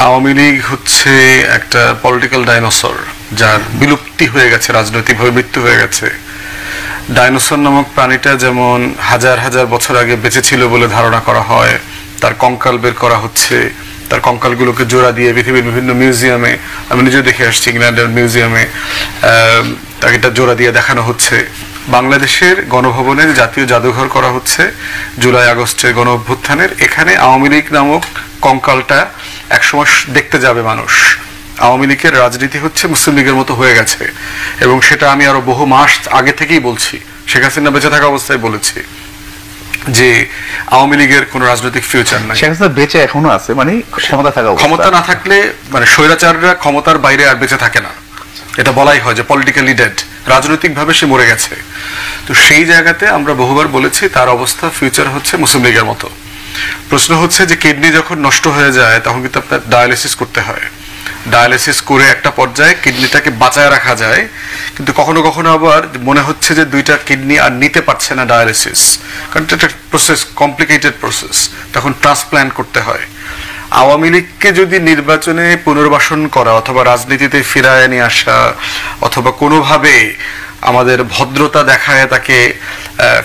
আওয়ামী লীগ হচ্ছে একটা political dinosaur, যার বিলুপ্তি হয়ে গেছে, রাজনৈতিকভাবে মৃত্যু হয়ে গেছে। ডাইনোসর নামক প্রাণীটা যেমন হাজার হাজার বছর আগে বেঁচে ছিল বলে ধারণা করা হয়, তার কঙ্কাল বের করা হচ্ছে, তার কঙ্কালগুলোকে জোড়া দিয়ে পৃথিবীর বিভিন্ন মিউজিয়ামে, আমি নিজেও দেখে আসছি, ইংল্যান্ডের মিউজিয়ামে তাকে এটা জোড়া দিয়ে দেখানো হচ্ছে। বাংলাদেশের গণভবনের জাতীয় জাদুঘর করা হচ্ছে জুলাই আগস্টের গণ অভ্যুত্থানের। এখানে আওয়ামী লীগ নামক কঙ্কালটা একসময় দেখতে যাবে মানুষ। আওয়ামী লীগের রাজনীতি হচ্ছে মুসলিম লীগের মতো হয়ে গেছে, এবং সেটা আমি আরো বহু মাস আগে থেকেই বলছি, শেখ হাসিনা বেঁচে থাকা অবস্থায় বলেছি যে আওয়ামী লীগের কোন রাজনৈতিক ফিউচার নাই। শেখ হাসিনা বেঁচে এখনো আছে, মানে ক্ষমতা না থাকলে, মানে স্বৈরাচাররা ক্ষমতার বাইরে আর বেঁচে থাকে না, এটা বলাই হয় যে পলিটিক্যালি ডেড, রাজনৈতিক ভাবে সে মরে গেছে। তো সেই জায়গাতে আমরা বহুবার বলেছি তার অবস্থা ফিউচার হচ্ছে মুসলিম লীগের মতো। প্রশ্ন হচ্ছে যে কিডনি যখন নষ্ট হয়ে যায় তখন কিন্তু আপনার ডায়ালিসিস করতে হয়। ডায়ালিসিস করে একটা পর্যায়ে কিডনিটাকে বাঁচায় রাখা যায়, কিন্তু কখনো কখনো আবার মনে হচ্ছে যে দুইটা কিডনি আর নিতে পারছে না ডায়ালিসিস, কারণ এটা একটা প্রসেস, কমপ্লিকেটেড প্রসেস, তখন ট্রান্সপ্ল্যান্ট করতে হয়। আওয়ামী লীগকে যদি নির্বাচনে পুনর্বাসন করা অথবা রাজনীতিতে ফিরায় নিয়ে আসা অথবা কোনোভাবে আমাদের ভদ্রতা দেখায় তাকে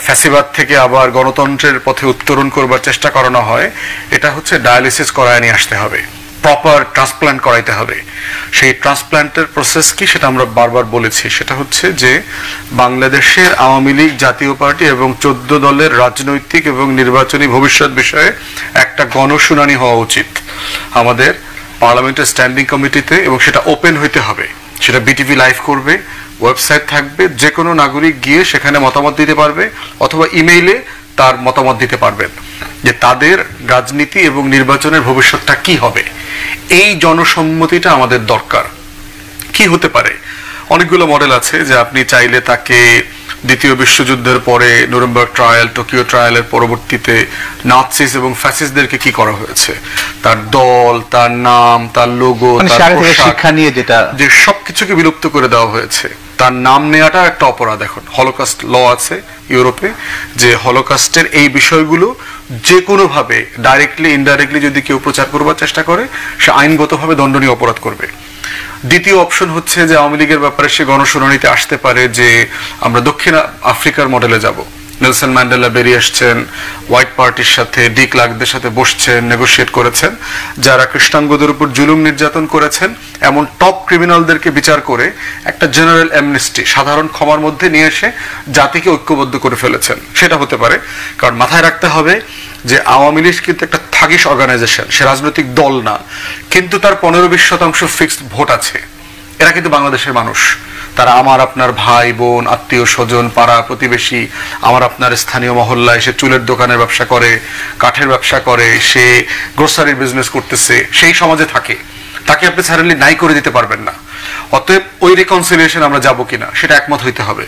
ফ্যাসিবাদ থেকে আবার গণতন্ত্রের পথে উত্তরণ করবার চেষ্টা করানো হয়, এটা হচ্ছে ডায়ালিসিস করায় নিয়ে আসতে হবে, প্রপার ট্রান্সপ্ল্যান্ট করাইতে হবে। সেই ট্রান্সপ্ল্যান্টের প্রসেস কি সেটা আমরা বারবার বলেছি, সেটা হচ্ছে যে বাংলাদেশের আওয়ামী লীগ জাতীয় পার্টি এবং 14 দলের রাজনৈতিক এবং নির্বাচনী ভবিষ্যৎ বিষয়ে একটা গণশুনানি হওয়া উচিত আমাদের পার্লামেন্টের স্ট্যান্ডিং কমিটিতে, এবং সেটা ওপেন হইতে হবে। সেটা বিটিভি লাইভ করবে, ওয়েবসাইট থাকবে, যে কোনো নাগরিক গিয়ে সেখানে মতামত দিতে পারবে অথবা ইমেইলে তার মতামত দিতে পারবেন যে তাদের রাজনীতি এবং নির্বাচনের ভবিষ্যৎটা কি হবে। এই জনসম্মতিটা আমাদের দরকার। কি হতে পারে? অনেকগুলো মডেল আছে যে আপনি চাইলে তাকে দ্বিতীয় বিশ্বযুদ্ধের পরে নুরেমবার্গ ট্রায়াল, টোকিও ট্রায়ালের পরবর্তীতে নাৎসিস এবং ফ্যাসিস্টদেরকে কি করা হয়েছে, তার দল, তার নাম, তার লোগো, তার শিক্ষা নিয়ে যে সবকিছুকে বিলুপ্ত করে দেওয়া হয়েছে। তার নাম নেওয়াটা একটা অপরাধ। এখন হলোকাস্ট ল আছে ইউরোপে, যে হলোকাস্টের এই বিষয়গুলো যে কোনোভাবে ডাইরেক্টলি ইনডাইরেক্টলি যদি কেউ প্রচার করবার চেষ্টা করে সে আইনগতভাবে দণ্ডনীয় অপরাধ করবে। দ্বিতীয় অপশন হচ্ছে যে আওয়ামী লীগের ব্যাপারে সে গণশুনানিতে আসতে পারে যে আমরা দক্ষিণ আফ্রিকার মডেলে যাব। নেলসন ম্যান্ডেলা বেরিয়ে আসছেন, হোয়াইট পার্টির সাথে, ডি ক্লার্কদের সাথে বসছেন, নেগোশিয়েট করেছেন, যারা কৃষ্ণাঙ্গদের উপর জুলুম নির্যাতন করেছেন এমন টপ ক্রিমিনালদেরকে বিচার করে একটা জেনারেল অ্যামনেস্টি, সাধারণ ক্ষমার মধ্যে নিয়ে এসে জাতিকে ঐক্যবদ্ধ করে ফেলেছেন। সেটা হতে পারে, কারণ মাথায় রাখতে হবে যে আওয়ামী লীগ কিন্তু একটা থাগিস অর্গানাইজেশন, সে রাজনৈতিক দল না, কিন্তু তার 15-20% ফিক্সড ভোট আছে। এরা কিন্তু বাংলাদেশের মানুষ, তারা আমার আপনার ভাই বোন, আত্মীয় স্বজন, পাড়া প্রতিবেশী, আমার আপনার স্থানীয় মহল্লায় সে চুলের দোকানের ব্যবসা করে, কাঠের ব্যবসা করে, সে গ্রোসারির বিজনেস করতেছে, সেই সমাজে থাকে, তাকে আপনি সাডেনলি নাই করে দিতে পারবেন না। অতএব ওই রিকনসিলিয়েশন আমরা যাবো কিনা সেটা একমত হইতে হবে।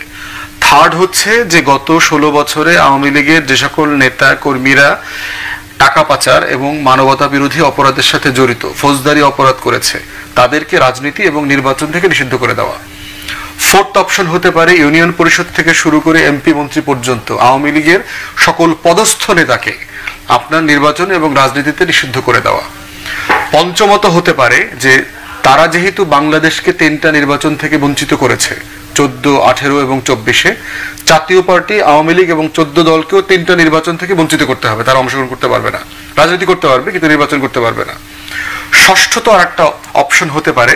থার্ড হচ্ছে যে গত 16 বছরে আওয়ামী লীগের যে সকল নেতা কর্মীরা টাকা পাচার এবং মানবতা বিরোধী অপরাধের সাথে জড়িত, ফৌজদারি অপরাধ করেছে, তাদেরকে রাজনীতি এবং নির্বাচন থেকে নিষিদ্ধ করে দেওয়া। ফোর্থ অপশন হতে পারে ইউনিয়ন পরিষদ থেকে শুরু করে এমপি মন্ত্রী পর্যন্ত আওয়ামী লীগের সকল পদস্থ নেতাকে আপনার নির্বাচন এবং রাজনীতিতে নিষিদ্ধ করে দেওয়া। পঞ্চমত হতে পারে যে তারা যেহেতু বাংলাদেশকে 3টা নির্বাচন থেকে বঞ্চিত করেছে, 14, 18 এবং 24-এ, জাতীয় পার্টি, আওয়ামী লীগ এবং 14 দলকেও 3টা নির্বাচন থেকে বঞ্চিত করতে হবে। তারা অংশগ্রহণ করতে পারবে না, রাজনীতি করতে পারবে কিন্তু নির্বাচন করতে পারবে না। ষষ্ঠত আর একটা অপশন হতে পারে,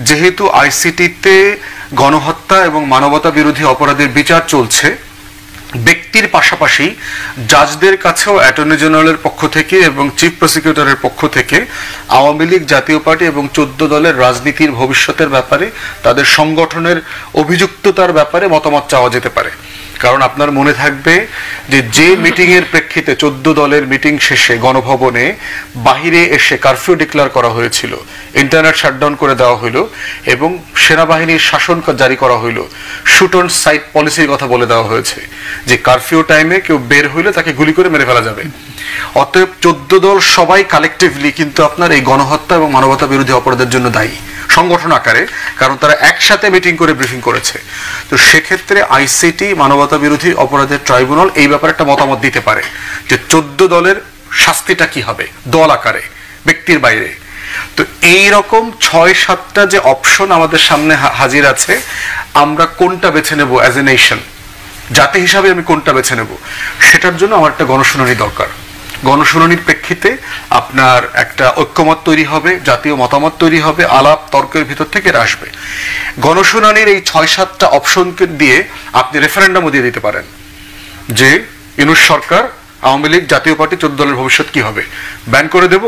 যেহেতু আইসিটিতে গণহত্যা এবং মানবতা বিরোধী অপরাধের বিচার চলছে, ব্যক্তির পাশাপাশি জাজদের কাছেও অ্যাটর্নি জেনারেলের পক্ষ থেকে এবং চিফ প্রসিকিউটরের পক্ষ থেকে আওয়ামী লীগ, জাতীয় পার্টি এবং 14 দলের রাজনীতির ভবিষ্যতের ব্যাপারে, তাদের সংগঠনের অভিযুক্ততার ব্যাপারে মতামত চাওয়া যেতে পারে। কারণ আপনার মনে থাকবে যে মিটিং এর প্রেক্ষিতে 14 দলের মিটিং শেষে গণভবনে বাহিরে এসে কারফিউ ডিক্লেয়ার করা হয়েছিল, ইন্টারনেট শাটডাউন করে দেওয়া হইল এবং সেনাবাহিনীর শাসন জারি করা হইল, শুট অন সাইট পলিসির কথা বলে দেওয়া হয়েছে যে কারফিউ টাইমে কেউ বের হইলে তাকে গুলি করে মেরে ফেলা যাবে। অতএব 14 দল সবাই কালেকটিভলি কিন্তু আপনার এই গণহত্যা এবং মানবতা বিরোধী অপরাধের জন্য দায়ী সংগঠন আকারে, কারণ তারা একসাথে মিটিং করে ব্রিফিং করেছে। তো সেক্ষেত্রে আইসিটি, মানবতা বিরোধী অপরাধের ট্রাইব্যুনাল এই ব্যাপারে একটা মতামত দিতে পারে যে 14 দলের শাস্তিটা কি হবে, দল আকারে, ব্যক্তির বাইরে। তো এই রকম 6-7টা যে অপশন আমাদের সামনে হাজির আছে, আমরা কোনটা বেছে নেব অ্যাজ এ নেশন, জাতি হিসাবে আমি কোনটা বেছে নেব, সেটার জন্য আমার একটা গণশুনানি দরকার। গণশুনানির প্রেক্ষিতে আপনার একটা ঐক্যমত তৈরি হবে, জাতীয় মতামত তৈরি হবে, আলাপ তর্কের ভিতর থেকে আসবে। গণশুনানির এই 6-7টা অপশনকে দিয়ে আপনি রেফারেন্ডামও দিয়ে দিতে পারেন যে ইউনূস সরকার, আওয়ামী লীগ, জাতীয় পার্টি, 14 দলের ভবিষ্যৎ কি হবে, ব্যান করে দেব,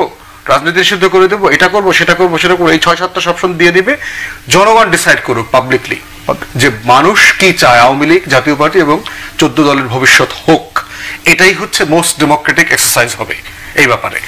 রাজনীতি নিষিদ্ধ করে দেব, এটা করবো সেটা করবো সেটা করবো, এই 6-7টা অপশন দিয়ে দিবে। জনগণ ডিসাইড করুক পাবলিকলি যে মানুষ কি চায়, আওয়ামী লীগ, জাতীয় পার্টি এবং 14 দলের ভবিষ্যৎ হোক। এটাই হচ্ছে মোস্ট ডেমোক্রেটিক এক্সারসাইজ হবে এই ব্যাপারে।